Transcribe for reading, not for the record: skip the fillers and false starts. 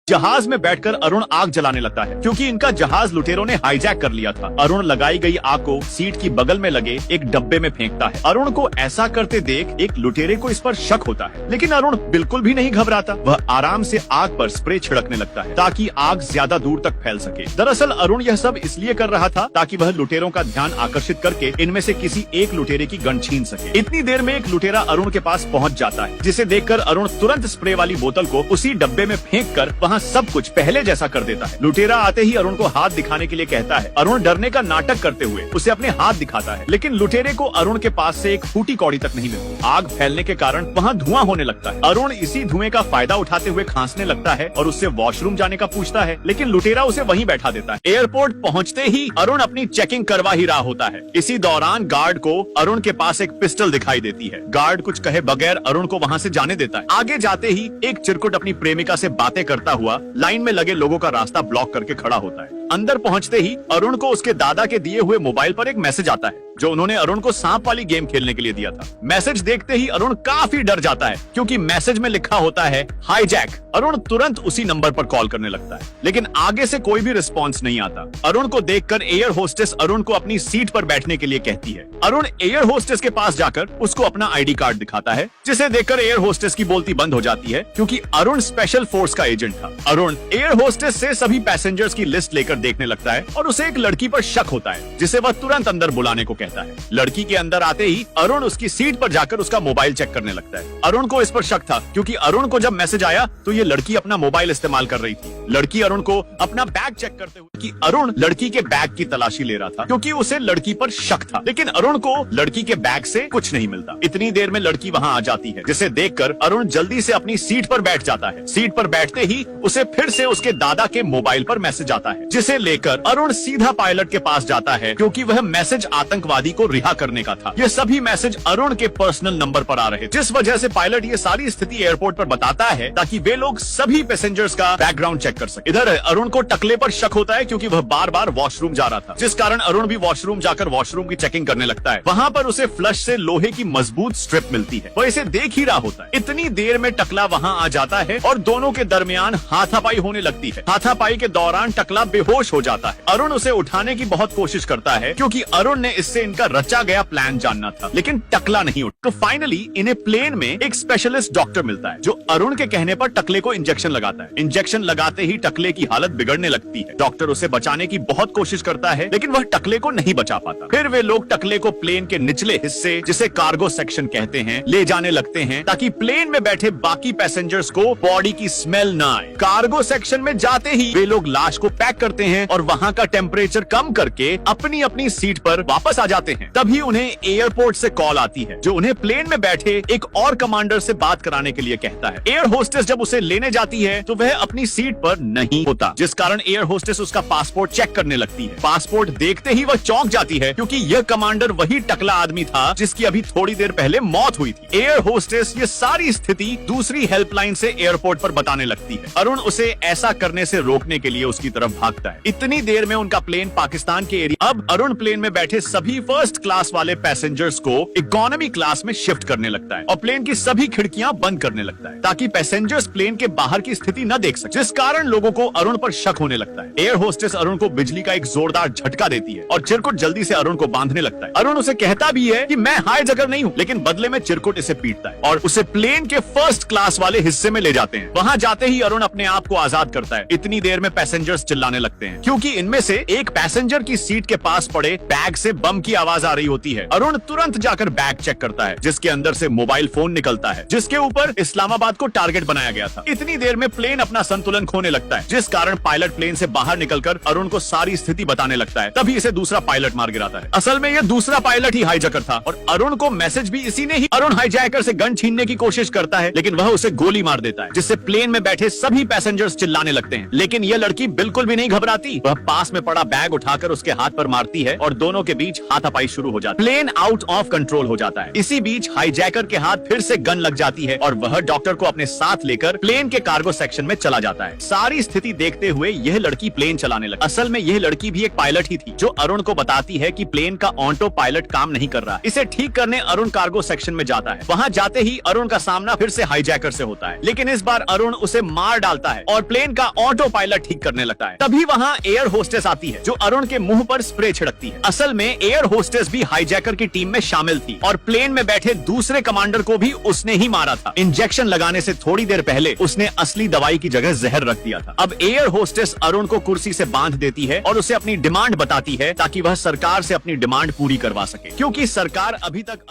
जहाज में बैठकर अरुण आग जलाने लगता है क्योंकि इनका जहाज लुटेरों ने हाईजैक कर लिया था। अरुण लगाई गई आग को सीट की बगल में लगे एक डब्बे में फेंकता है। अरुण को ऐसा करते देख एक लुटेरे को इस पर शक होता है, लेकिन अरुण बिल्कुल भी नहीं घबराता। वह आराम से आग पर स्प्रे छिड़कने लगता है ताकि आग ज्यादा दूर तक फैल सके। दरअसल अरुण यह सब इसलिए कर रहा था ताकि वह लुटेरों का ध्यान आकर्षित करके इनमें से किसी एक लुटेरे की गन छीन सके। इतनी देर में एक लुटेरा अरुण के पास पहुँच जाता है, जिसे देखकर अरुण तुरंत स्प्रे वाली बोतल को उसी डब्बे में फेंक कर वहाँ सब कुछ पहले जैसा कर देता है। लुटेरा आते ही अरुण को हाथ दिखाने के लिए कहता है। अरुण डरने का नाटक करते हुए उसे अपने हाथ दिखाता है, लेकिन लुटेरे को अरुण के पास से एक फूटी कौड़ी तक नहीं मिलती। आग फैलने के कारण वहाँ धुआं होने लगता है। अरुण इसी धुएं का फायदा उठाते हुए खांसने लगता है और उससे वॉशरूम जाने का पूछता है, लेकिन लुटेरा उसे वहीं बैठा देता है। एयरपोर्ट पहुँचते ही अरुण अपनी चेकिंग करवा ही रहा होता है। इसी दौरान गार्ड को अरुण के पास एक पिस्टल दिखाई देती है। गार्ड कुछ कहे बगैर अरुण को वहाँ से जाने देता है। आगे जाते ही एक चिरकुट अपनी प्रेमिका से बातें करता हुआ लाइन में लगे लोगों का रास्ता ब्लॉक करके खड़ा होता है। अंदर पहुंचते ही अरुण को उसके दादा के दिए हुए मोबाइल पर एक मैसेज आता है जो उन्होंने अरुण को सांप वाली गेम खेलने के लिए दिया था। मैसेज देखते ही अरुण काफी डर जाता है क्योंकि मैसेज में लिखा होता है हाईजैक। अरुण तुरंत उसी नंबर पर कॉल करने लगता है, लेकिन आगे से कोई भी रिस्पॉन्स नहीं आता। अरुण को देखकर एयर होस्टेस अरुण को अपनी सीट पर बैठने के लिए कहती है। अरुण एयर होस्टेस के पास जाकर उसको अपना आईडी कार्ड दिखाता है, जिसे देखकर एयर होस्टेस की बोलती बंद हो जाती है क्योंकि अरुण स्पेशल फोर्स का एजेंट था। अरुण एयर होस्टेस से सभी पैसेंजर्स की लिस्ट लेकर देखने लगता है और उसे एक लड़की पर शक होता है, जिसे वह तुरंत अंदर बुलाने को कहता है। लड़की के अंदर आते ही अरुण उसकी सीट पर जाकर उसका मोबाइल चेक करने लगता है। अरुण को इस पर शक था क्योंकि अरुण को जब मैसेज आया तो ये लड़की अपना मोबाइल इस्तेमाल कर रही थी। लड़की अरुण को अपना बैग चेक करते हुए कि अरुण लड़की के बैग की तलाशी ले रहा था क्योंकि उसे लड़की पर शक था, लेकिन अरुण को लड़की के बैग से कुछ नहीं मिलता। इतनी देर में लड़की वहाँ आ जाती है, जिसे देखकर अरुण जल्दी से अपनी सीट पर बैठ जाता है। सीट पर बैठते ही उसे फिर से उसके दादा के मोबाइल पर मैसेज आता है, जिसे लेकर अरुण सीधा पायलट के पास जाता है क्योंकि वह मैसेज आतंकवादी को रिहा करने का था। ये सभी मैसेज अरुण के पर्सनल नंबर पर आ रहे, जिस वजह से पायलट ये सारी स्थिति एयरपोर्ट पर बताता है ताकि वे लोग सभी पैसेंजर्स का बैकग्राउंड चेक कर सके। इधर अरुण को टकले पर शक होता है क्योंकि वह बार बार वॉशरूम जा रहा था, जिस कारण अरुण भी वॉशरूम जाकर वॉशरूम की चेकिंग करने लगता है। वहाँ पर उसे फ्लश से लोहे की मजबूत स्ट्रिप मिलती है। वह इसे देख ही रहा होता है। इतनी देर में टकला वहाँ आ जाता है और दोनों के दरमियान हाथापाई होने लगती है। हाथापाई के दौरान टकला बेहोश हो जाता है। अरुण उसे उठाने की बहुत कोशिश करता है क्योंकि अरुण ने इससे इनका रचा गया प्लान जानना था, लेकिन टकला नहीं उठ। तो फाइनली इन्हें प्लेन में एक स्पेशलिस्ट डॉक्टर मिलता है जो अरुण के कहने पर टकले को इंजेक्शन लगाता है। इंजेक्शन लगाते ही टकले की हालत बिगड़ने लगती है। डॉक्टर उसे बचाने की बहुत कोशिश करता है, लेकिन वह टकले को नहीं बचा पाता। फिर वे लोग टकले को प्लेन के निचले हिस्से, जिसे कार्गो सेक्शन कहते हैं, ले जाने लगते हैं ताकि प्लेन में बैठे बाकी पैसेंजर्स को बॉडी की स्मेल न आए। कार्गो सेक्शन में जाते ही वे लोग लाश को पैक करते हैं और वहाँ का टेम्परेचर कम करके अपनी अपनी सीट पर वापस आ जाते हैं। तभी उन्हें एयरपोर्ट से कॉल आती है जो उन्हें प्लेन में बैठे एक और कमांडर से बात कराने के लिए कहता है। एयर होस्टेस जब उसे लेने जाती है तो वह अपनी सीट पर नहीं होता, जिस कारण एयर होस्टेस उसका पासपोर्ट चेक करने लगती है। पासपोर्ट देखते ही वह चौंक जाती है क्योंकि यह कमांडर वही टकला आदमी था जिसकी अभी थोड़ी देर पहले मौत हुई थी। एयर होस्टेस ये सारी स्थिति दूसरी हेल्पलाइन से एयरपोर्ट पर बताने लगती है। अरुण उसे ऐसा करने से रोकने के लिए उसकी तरफ भागता है। इतनी देर में उनका प्लेन पाकिस्तान के एरिया। अब अरुण प्लेन में बैठे सभी फर्स्ट क्लास वाले पैसेंजर्स को इकोनॉमी क्लास में शिफ्ट करने लगता है और प्लेन की सभी खिड़कियां बंद करने लगता है ताकि पैसेंजर्स प्लेन के बाहर की स्थिति न देख सके, जिस कारण लोगों को अरुण पर शक होने लगता है। एयर होस्टेस अरुण को बिजली का एक जोरदार झटका देती है और चिरकुट जल्दी से अरुण को बांधने लगता है। अरुण उसे कहता भी है कि मैं हाई जगह नहीं हूँ, लेकिन बदले में चिरकुट इसे पीटता है और उसे प्लेन के फर्स्ट क्लास वाले हिस्से में ले जाते हैं। वहाँ जाते ही अरुण अपने आप को आजाद करता है। इतनी देर में पैसेंजर्स चिल्लाने लगते हैं क्योंकि इनमें से एक पैसेंजर की सीट के पास पड़े बैग से बम की आवाज आ रही होती है। अरुण तुरंत जाकर बैग चेक करता है, जिसके अंदर से मोबाइल फोन निकलता है जिसके ऊपर इस्लामाबाद को टारगेट बनाया गया था। इतनी देर में प्लेन अपना संतुलन खोने लगता है, जिस कारण पायलट प्लेन से बाहर निकलकर अरुण को सारी स्थिति बताने लगता है। तभी इसे दूसरा पायलट मार गिराता है। असल में यह दूसरा पायलट ही हाईजैकर था और अरुण को मैसेज भी इसी ने ही। अरुण हाईजैकर से गन छीनने की कोशिश करता है, लेकिन वह उसे गोली मार देता है, जिससे प्लेन में बैठे सभी पैसेंजर्स चिल्लाने लगते हैं। लेकिन यह लड़की बिल्कुल भी नहीं घबराती। वह पास में पड़ा बैग उठाकर उसके हाथ पर मारती है और दोनों के बीच हाथ हाथापाई शुरू हो जाती है। प्लेन आउट ऑफ कंट्रोल हो जाता है। इसी बीच हाईजैकर के हाथ फिर से गन लग जाती है और वह डॉक्टर को अपने साथ लेकर प्लेन के कार्गो सेक्शन में चला जाता है। सारी स्थिति देखते हुए यह लड़की प्लेन चलाने लगी। असल में यह लड़की भी एक पायलट ही थी, जो अरुण को बताती है कि प्लेन का ऑटो पायलट काम नहीं कर रहा है। इसे ठीक करने अरुण कार्गो सेक्शन में जाता है। वहां जाते ही अरुण का सामना फिर से हाईजैकर से होता है, लेकिन इस बार अरुण उसे मार डालता है और प्लेन का ऑटो पायलट ठीक करने लगता है। तभी वहां एयर होस्टेस आती है, जो अरुण के मुंह पर स्प्रे छिड़कती है। असल में एयर होस्टेस भी हाईजैकर की टीम में शामिल थी और प्लेन में बैठे दूसरे कमांडर को भी उसने ही मारा था। इंजेक्शन लगाने से थोड़ी देर पहले उसने असली दवाई की जगह जहर रख दिया था। अब एयर होस्टेस अरुण को कुर्सी से बांध देती है और उसे अपनी डिमांड बताती है, ताकि वह सरकार से अपनी डिमांड पूरी करवा सके, क्योंकि सरकार अभी तक